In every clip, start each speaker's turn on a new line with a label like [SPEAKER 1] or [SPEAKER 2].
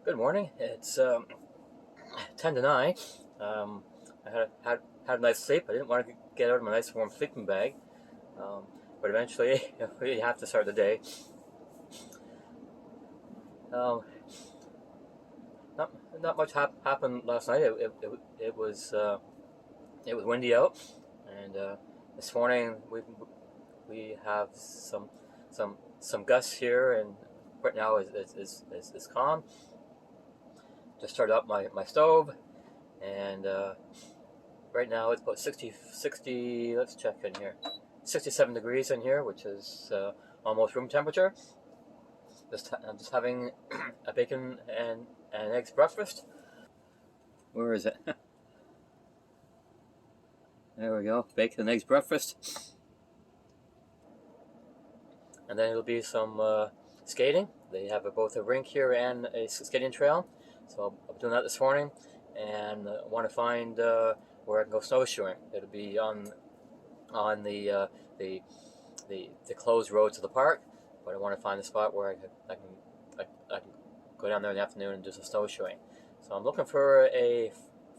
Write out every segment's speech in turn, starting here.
[SPEAKER 1] Good morning. It's 10 to 9. I had a nice sleep. I didn't want to get out of my nice warm sleeping bag, but eventually we have to start the day. Um, not much happened last night. It was windy out, and this morning we have some gusts here, and right now is calm. Just started up my stove, and right now it's about 60, let's check in here, 67 degrees in here, which is almost room temperature. I'm just having a bacon and eggs breakfast. Where is it? There we go, bacon and eggs breakfast. And then it'll be some skating. They have both a rink here and a skating trail. So I'll be doing that this morning, and I want to find where I can go snowshoeing. It'll be on the closed road to the park, but I want to find a spot where I can go down there in the afternoon and do some snowshoeing. So I'm looking for a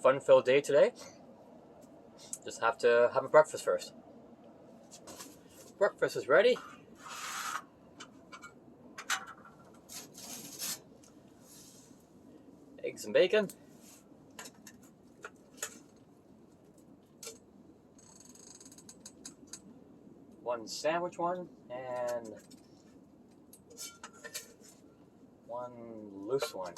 [SPEAKER 1] fun-filled day today. Just have to have a breakfast first. Breakfast is ready. Eggs and bacon. One sandwich one and one loose one.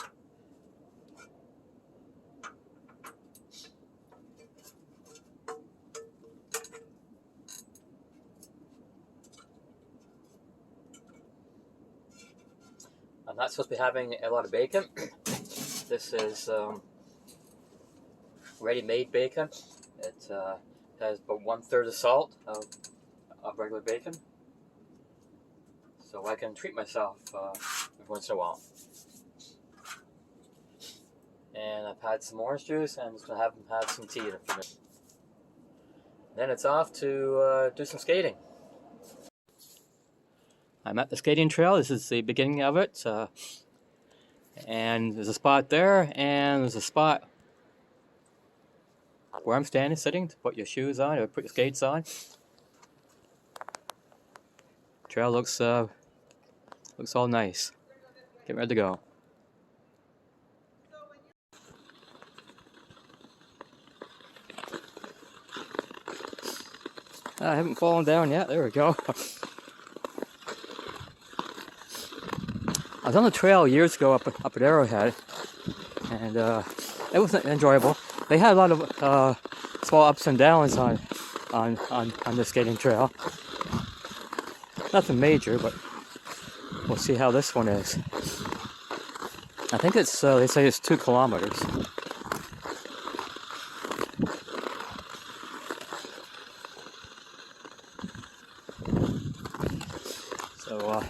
[SPEAKER 1] I'm not supposed to be having a lot of bacon. This is ready-made bacon. It has about 1/3 the salt of regular bacon, so I can treat myself every once in a while. And I've had some orange juice, and I'm just gonna have some tea in a few minutes. Then it's off to do some skating. I'm at the skating trail. This is the beginning of it. And there's a spot there, and there's a spot where I'm standing, sitting, to put your shoes on or put your skates on. Trail looks all nice. Getting ready to go. I haven't fallen down yet. There we go. I was on the trail years ago up at Arrowhead, and it was enjoyable. They had a lot of small ups and downs on the skating trail. Nothing major, but we'll see how this one is. I think it's they say it's 2 kilometers. So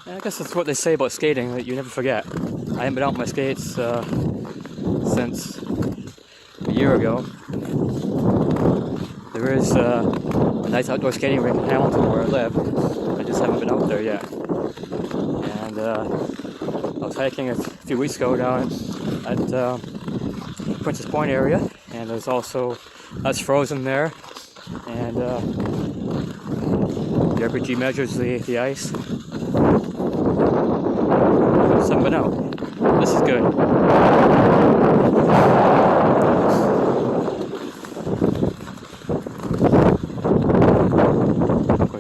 [SPEAKER 1] yeah. I guess that's what they say about skating, that you never forget. I haven't been out on my skates since a year ago. There is a nice outdoor skating rink in Hamilton where I live. I just haven't been out there yet. And I was hiking a few weeks ago down at Princess Point area, and there's also, that's frozen there, and the RPG measures the ice. Just haven't been out. This is good.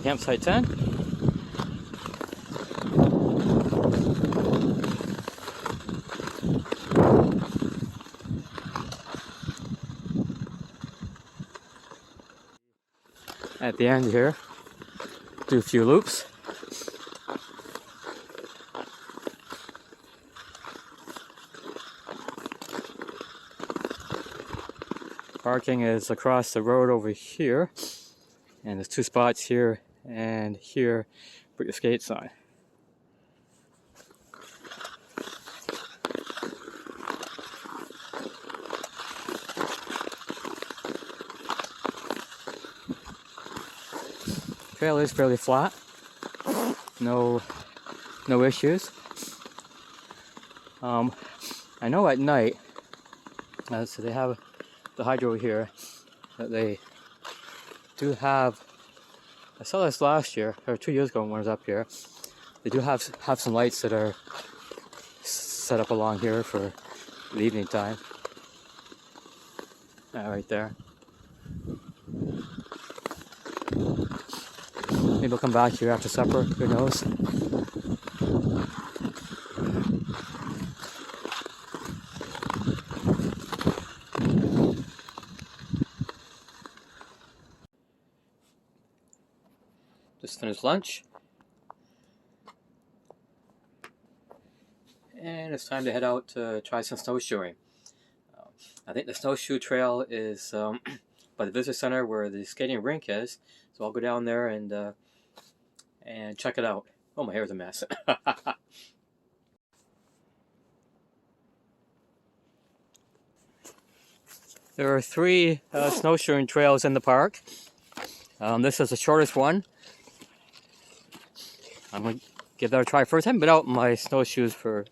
[SPEAKER 1] Campsite 10. At the end here, do a few loops. Parking is across the road over here, and there's 2 spots here and here. Put your skates on. Trail is fairly flat. No issues. I know at night, so they have the hydro here, that they do have, I saw this last year, or 2 years ago when I was up here, they do have some lights that are set up along here for the evening time. Right there. Maybe we'll come back here after supper, who knows. Just finished lunch. And it's time to head out to try some snowshoeing. I think the snowshoe trail is by the visitor center where the skating rink is. So I'll go down there and check it out. Oh, my hair's a mess. There are 3 snowshoeing trails in the park. This is the shortest one. I'm going to give that a try first. I haven't been out in my snowshoes for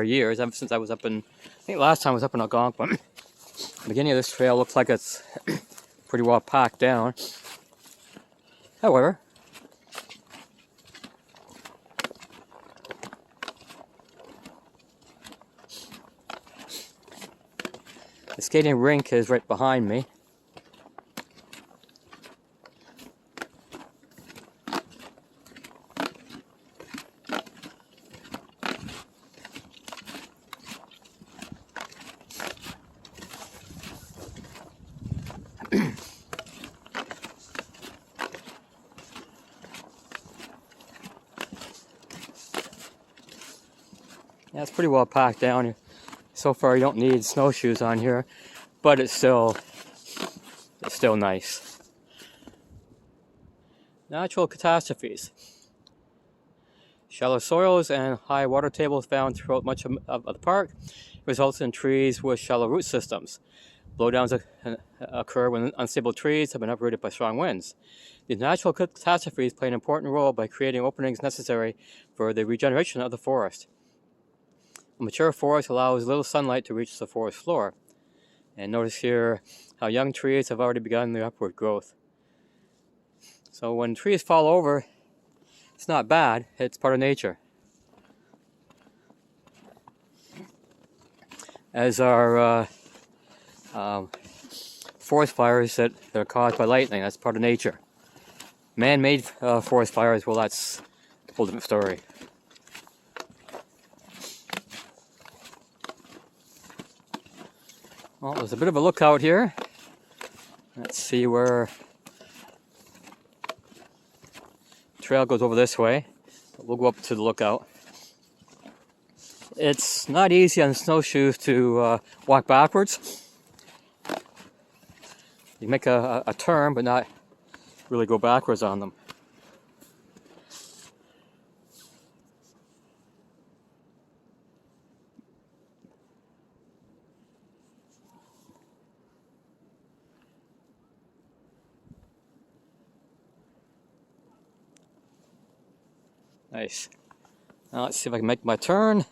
[SPEAKER 1] years, ever since I was up in, I think last time I was up in Algonquin. The beginning of this trail looks like it's pretty well packed down. However, the skating rink is right behind me. Yeah, it's pretty well packed down. So far you don't need snowshoes on here, but it's still nice. Natural catastrophes. Shallow soils and high water tables found throughout much of the park results in trees with shallow root systems. Blowdowns occur when unstable trees have been uprooted by strong winds. These natural catastrophes play an important role by creating openings necessary for the regeneration of the forest. A mature forest allows little sunlight to reach the forest floor. And notice here how young trees have already begun their upward growth. So when trees fall over, it's not bad, it's part of nature. As are forest fires that are caused by lightning, that's part of nature. Man-made forest fires, well, that's a whole different story. Well, there's a bit of a lookout here. Let's see where the trail goes over this way. We'll go up to the lookout. It's not easy on snowshoes to walk backwards. You make a turn, but not really go backwards on them. Nice. Now let's see if I can make my turn.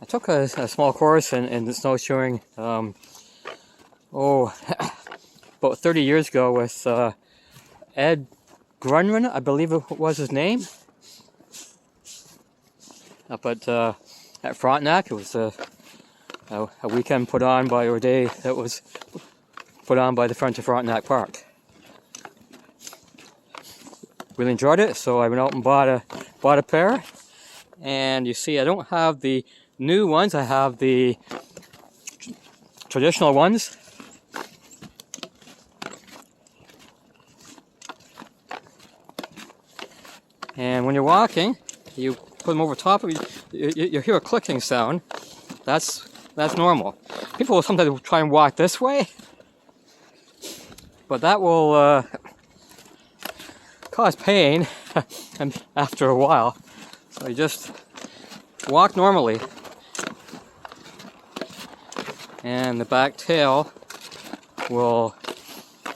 [SPEAKER 1] I took a small course in the snowshoeing, about 30 years ago with Ed Grunman, I believe it was his name. Up at Frontenac. It was a weekend put on by, or a day that was put on by the Friends of Frontenac Park. Really enjoyed it, so I went out and bought a pair. And you see, I don't have the new ones. I have the traditional ones. And when you're walking, you put them over top of you. You hear a clicking sound. That's normal. People will sometimes try and walk this way, but that will cause pain and after a while. So you just walk normally, and the back tail will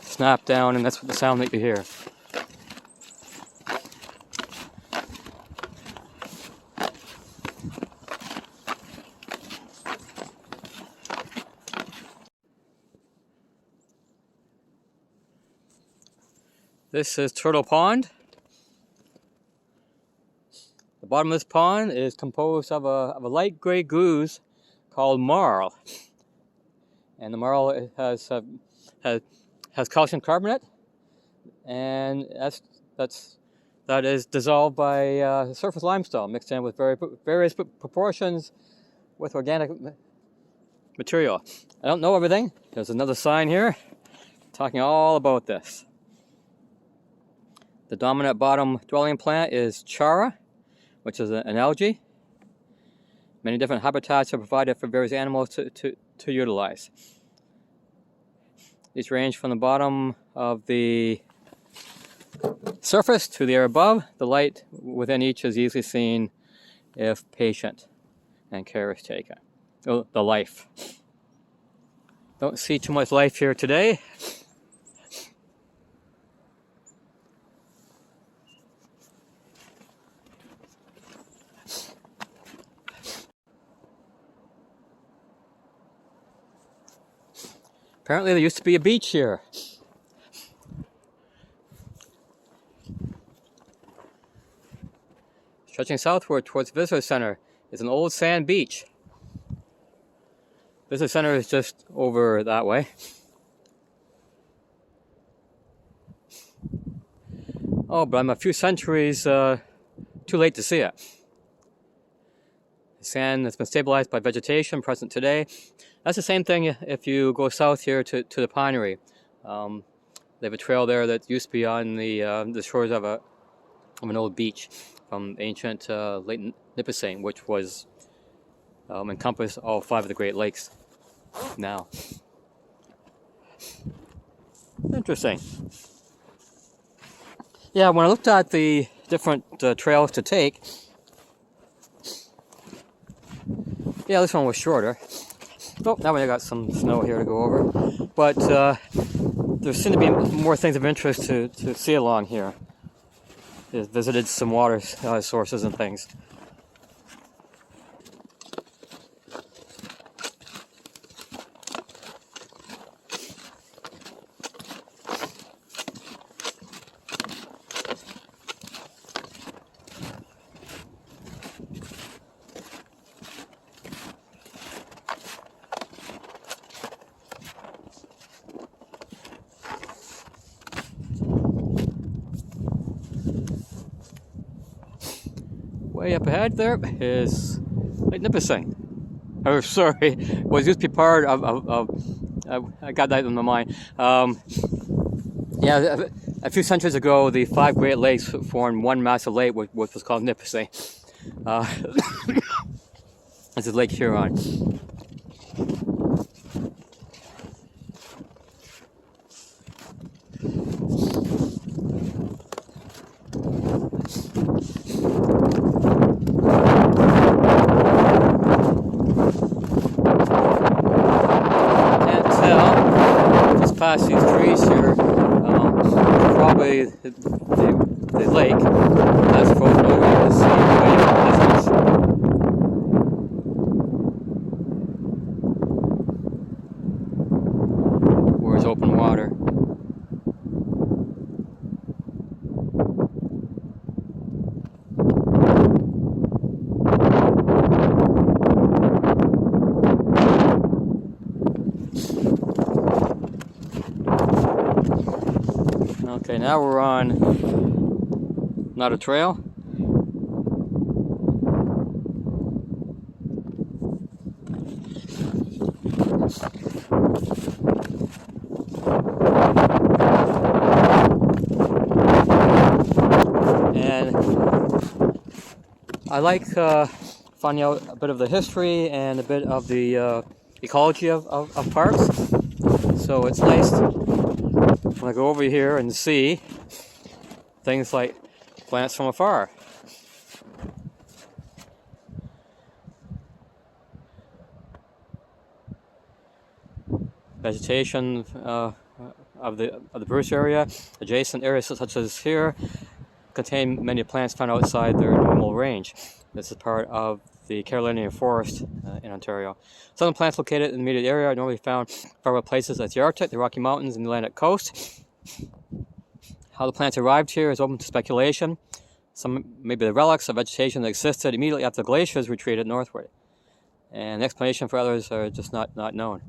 [SPEAKER 1] snap down, and that's the sound that you hear. This is Turtle Pond. The bottom of this pond is composed of a light gray ooze called marl. And the marl has calcium carbonate, and that is dissolved by surface limestone mixed in with various proportions with organic material. I don't know everything. There's another sign here talking all about this. The dominant bottom dwelling plant is chara, which is an algae. Many different habitats are provided for various animals to utilize. These range from the bottom of the surface to the air above. The light within each is easily seen if patient and care is taken. Oh, the life. Don't see too much life here today. Apparently there used to be a beach here. Stretching southward towards the Visitor Center is an old sand beach. Visitor Center is just over that way. Oh, but I'm a few centuries too late to see it. The sand has been stabilized by vegetation present today. That's the same thing if you go south here to the Pinery. They have a trail there that used to be on the shores of an old beach from ancient Lake Nipissing, which was encompassed all 5 of the Great Lakes now. Interesting. Yeah, when I looked at the different trails to take, yeah, this one was shorter. Oh, now we got some snow here to go over. But there seem to be more things of interest to see along here. I visited some water sources and things. Way up ahead there is Lake Nipissing. Oh, sorry, was used to be part of I got that in my mind. Yeah, a few centuries ago, the 5 Great Lakes formed one massive lake, which was called Nipissing. This is Lake Huron. Past these trees here, probably the lake. That's frozen over. You can see way in the distance. Where it's open water. Okay, now we're on not a trail. And I like finding out a bit of the history and a bit of the ecology of parks. So it's nice when I go over here and see things like plants from afar. Vegetation of the Bruce area, adjacent areas such as here, contain many plants found outside their normal range. This is part of the Carolinian Forest in Ontario. Southern plants located in the immediate area are normally found in faraway places like the Arctic, the Rocky Mountains, and the Atlantic coast. how the plants arrived here is open to speculation. Some maybe the relics of vegetation that existed immediately after the glaciers retreated northward. And the explanation for others are just not known.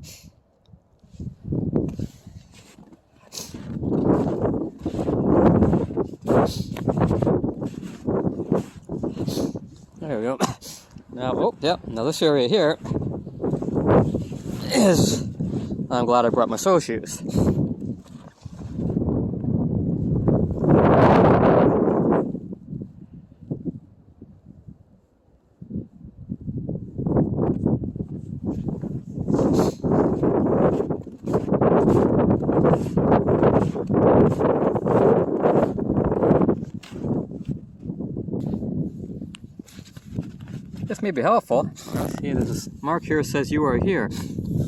[SPEAKER 1] There we go. Now, now this area here is, I'm glad I brought my snowshoes. This may be helpful. See, there's a mark here that says you are here.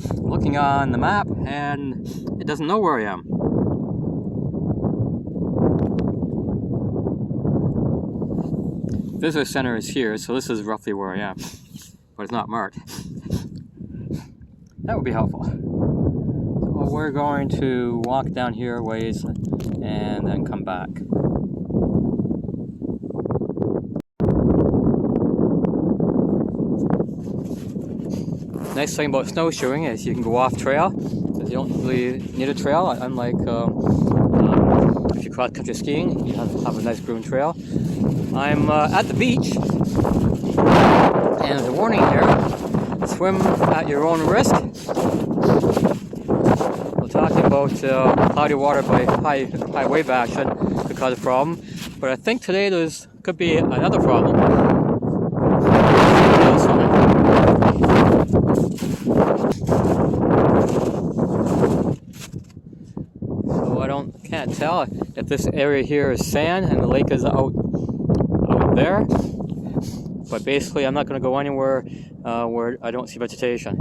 [SPEAKER 1] I'm looking on the map and it doesn't know where I am. Visitor center is here, so this is roughly where I am, but it's not marked. That would be helpful. So we're going to walk down here a ways and then come back. Nice thing about snowshoeing is you can go off trail, because you don't really need a trail, unlike if you cross country skiing, you have a nice groomed trail. I'm at the beach, and there's a warning here: swim at your own risk. We're talking about cloudy water by high wave action could cause a problem, but I think today could be another problem. So can't tell if this area here is sand and the lake is out there, but basically I'm not going to go anywhere where I don't see vegetation.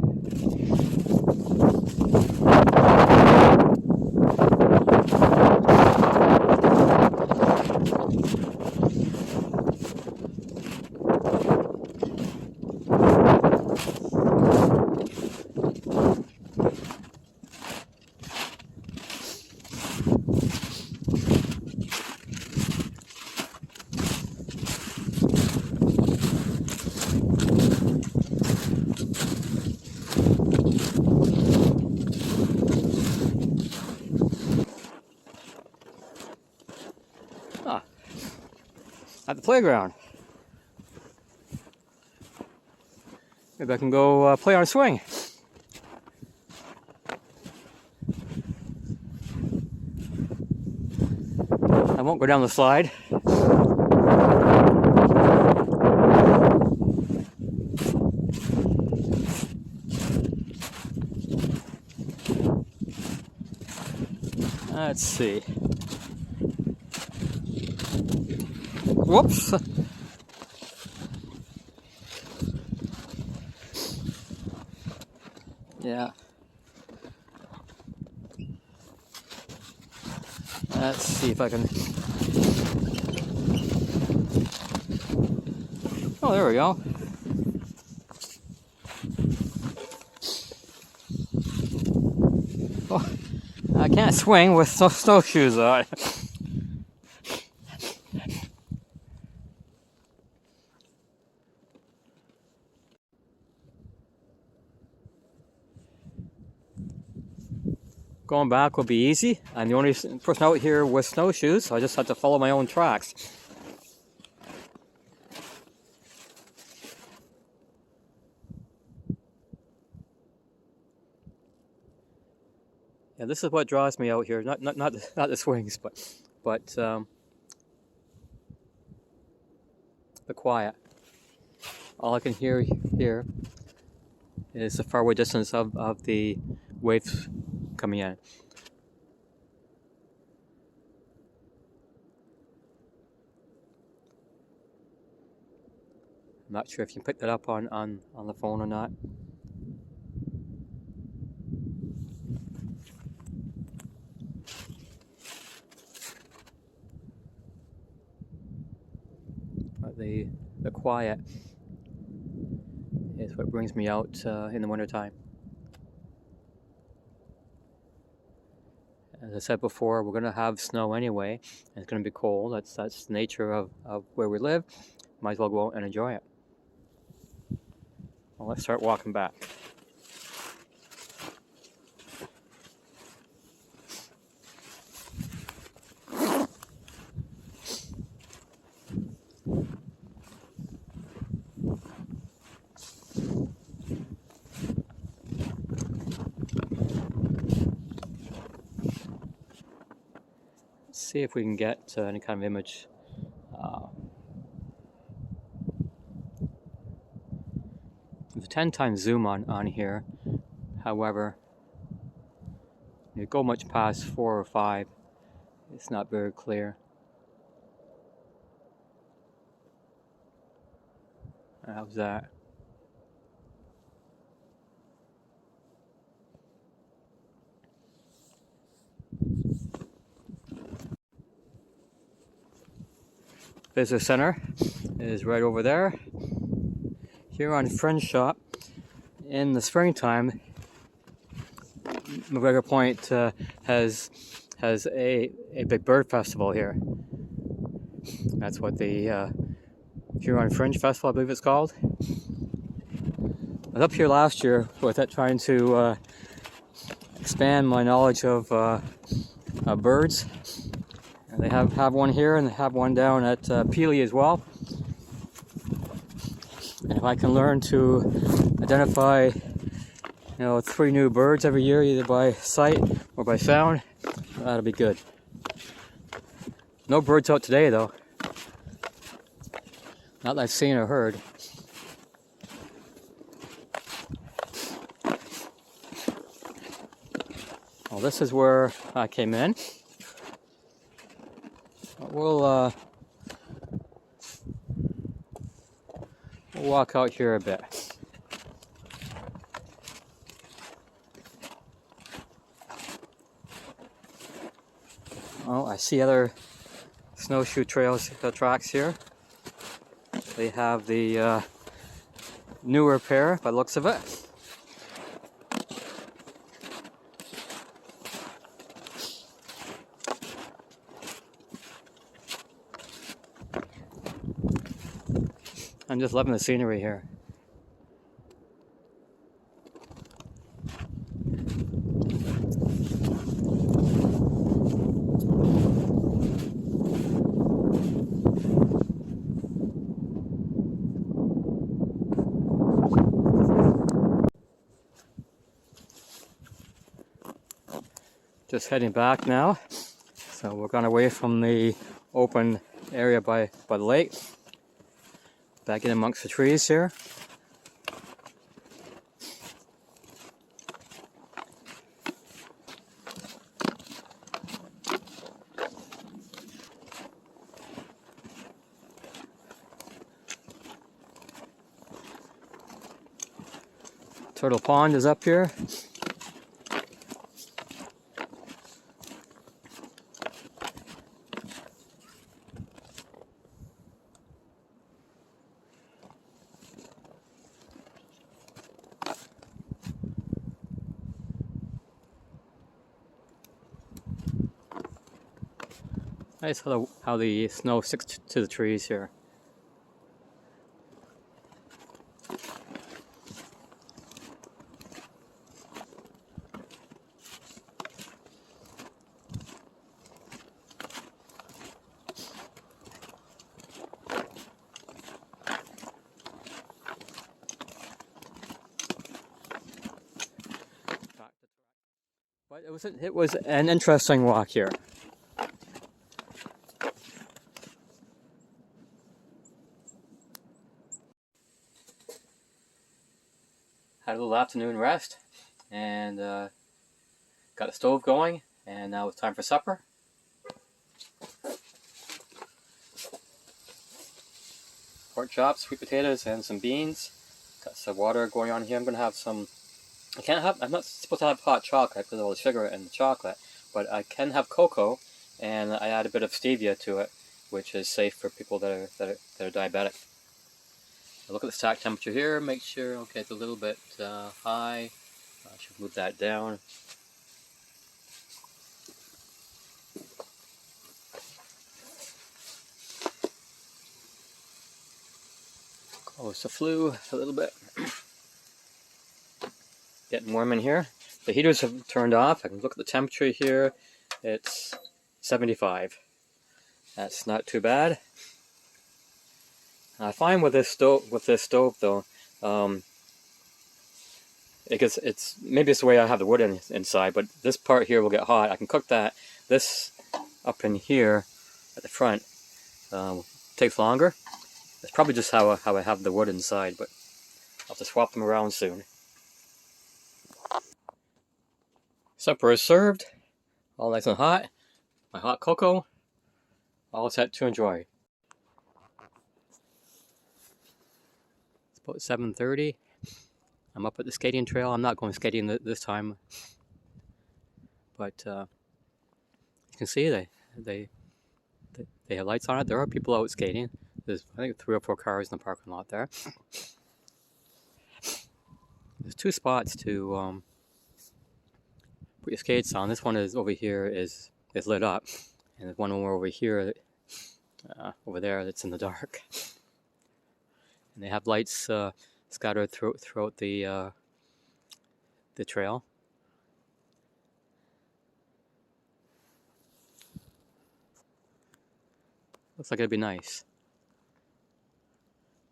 [SPEAKER 1] At the playground. Maybe I can go play on a swing. I won't go down the slide. Let's see. Whoops. Yeah. Let's see if I can. Oh, there we go. Oh, I can't swing with snowshoes on. Going back will be easy. I'm the only person out here with snowshoes, so I just have to follow my own tracks. Yeah, this is what draws me out here. Not the swings, but the quiet. All I can hear here is the faraway distance of the waves coming in. I'm not sure if you can pick that up on the phone or not. But the quiet is what brings me out in the wintertime. As As I said before, we're going to have snow anyway, and it's going to be cold. That's the nature of where we live. Might as well go out and enjoy it. Well, let's start walking back. See if we can get any kind of image. There's a 10 times zoom on here. However, you go much past 4 or 5, it's not very clear. How's that? Visitor Center is right over there. Here on Friend Shop, in the springtime, Macgregor Point has a big bird festival here. That's what the Huron Fringe Festival, I believe it's called. I was up here last year with it, trying to expand my knowledge of birds. And they have one here, and they have one down at Peely as well. And if I can learn to identify, 3 new birds every year, either by sight or by sound, that'll be good. No birds out today, though. Not that I've seen or heard. Well, this is where I came in. We'll walk out here a bit. Oh, I see other snowshoe trails, tracks here. They have the newer pair by the looks of it. I'm just loving the scenery here. Just heading back now. So we're going away from the open area by the lake. Back in amongst the trees here. Turtle Pond is up here. Nice how the snow sticks to the trees here. But it was an interesting walk here. Had a little afternoon rest, and got the stove going, and now it's time for supper. Pork chops, sweet potatoes, and some beans. Got some water going on here. I'm gonna have some. I'm not supposed to have hot chocolate because of all the sugar in the chocolate, but I can have cocoa, and I add a bit of stevia to it, which is safe for people that are diabetic. Look at the stack temperature here. Make sure, okay, it's a little bit high. I should move that down. Oh, it's the flu a little bit. Getting warm in here. The heaters have turned off. I can look at the temperature here. It's 75. That's not too bad. I find with this stove though, it's maybe it's the way I have the wood inside, but this part here will get hot. I can cook that. This up in here at the front takes longer. It's probably just how I have the wood inside, but I'll have to swap them around soon. Supper is served, all nice and hot. My hot cocoa, all set to enjoy. It's about 7:30. I'm up at the skating trail. I'm not going skating this time, but you can see they have lights on it. There are people out skating. There's, I think, 3 or 4 cars in the parking lot there. There's 2 spots to put your skates on. This one is over here is lit up, and there's one over here, over there, that's in the dark. And they have lights scattered throughout the trail. Looks like it'd be nice.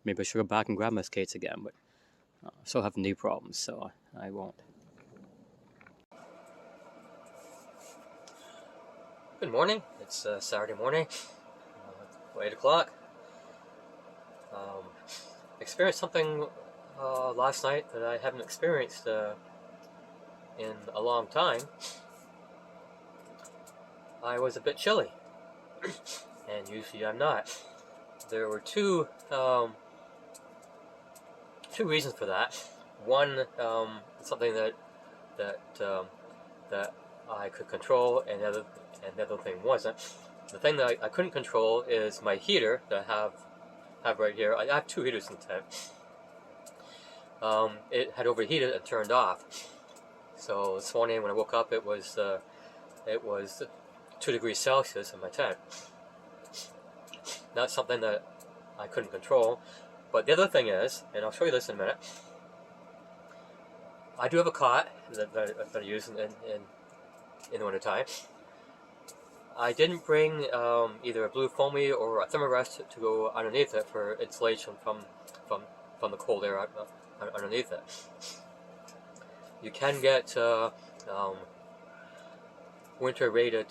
[SPEAKER 1] Maybe I should go back and grab my skates again, but I still have knee problems, so I won't. Good morning. It's Saturday morning, 8 o'clock. Experienced something last night that I haven't experienced in a long time. I was a bit chilly, and usually I'm not. There were two reasons for that. One, something that I could control, and the other thing wasn't. The thing that I couldn't control is my heater that I have right here. I have 2 heaters in the tent. It had overheated and turned off. So this morning when I woke up, it was 2 degrees Celsius in my tent. That's something that I couldn't control. But the other thing is, and I'll show you this in a minute, I do have a cot that I use in the winter time. I didn't bring either a blue foamy or a thermarest to go underneath it for insulation from the cold air underneath it. You can get winter rated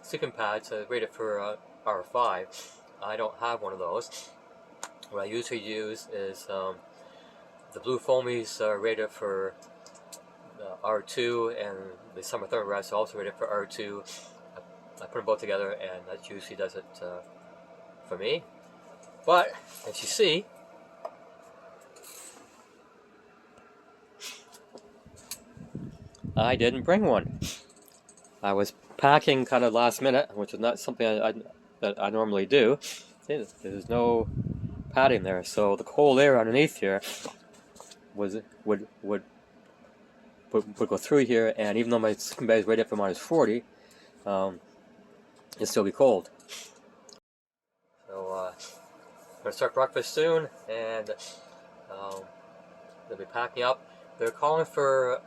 [SPEAKER 1] sleeping pads rated for R5. I don't have one of those. What I usually use is the blue foamies rated for R2, and the summer thermarest also rated for R2. I put them both together, and that usually does it for me. But as you see, I didn't bring one. I was packing kind of last minute, which is not something that I normally do. There's no padding there, so the cold air underneath here would go through here, and even though my sleeping bag is rated for -40, it'd still be cold. So I'm gonna start breakfast soon, and they'll be packing up. They're calling for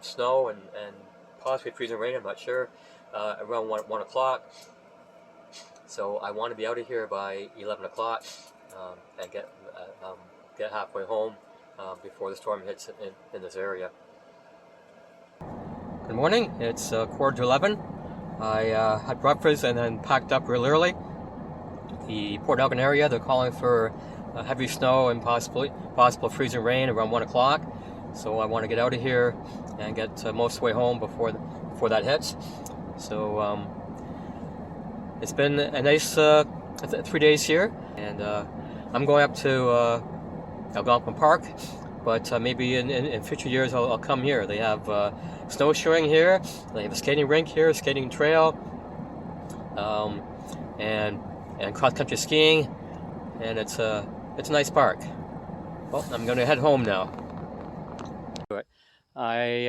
[SPEAKER 1] snow and possibly freezing rain. I'm not sure. Around 1 o'clock. So I want to be out of here by 11 o'clock and get halfway home before the storm hits in this area. Good morning. It's 11:15. I had breakfast and then packed up real early. The Port Elgin area, they're calling for heavy snow and possible freezing rain around 1 o'clock. So I want to get out of here and get most of the way home before that hits. So it's been a nice 3 days here, and I'm going up to Algonquin Park, but maybe in future years I'll come here. They have snowshoeing here, they have a skating rink here, a skating trail, and cross-country skiing, and it's a nice park. Well, I'm going to head home now. I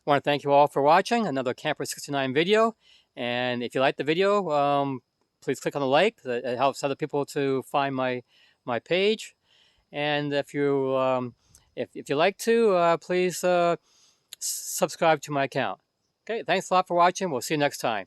[SPEAKER 1] want to thank you all for watching another Camper 69 video, and if you like the video, please click on the like. It helps other people to find my my page. And if you like to, please subscribe to my account. Okay, thanks a lot for watching. We'll see you next time.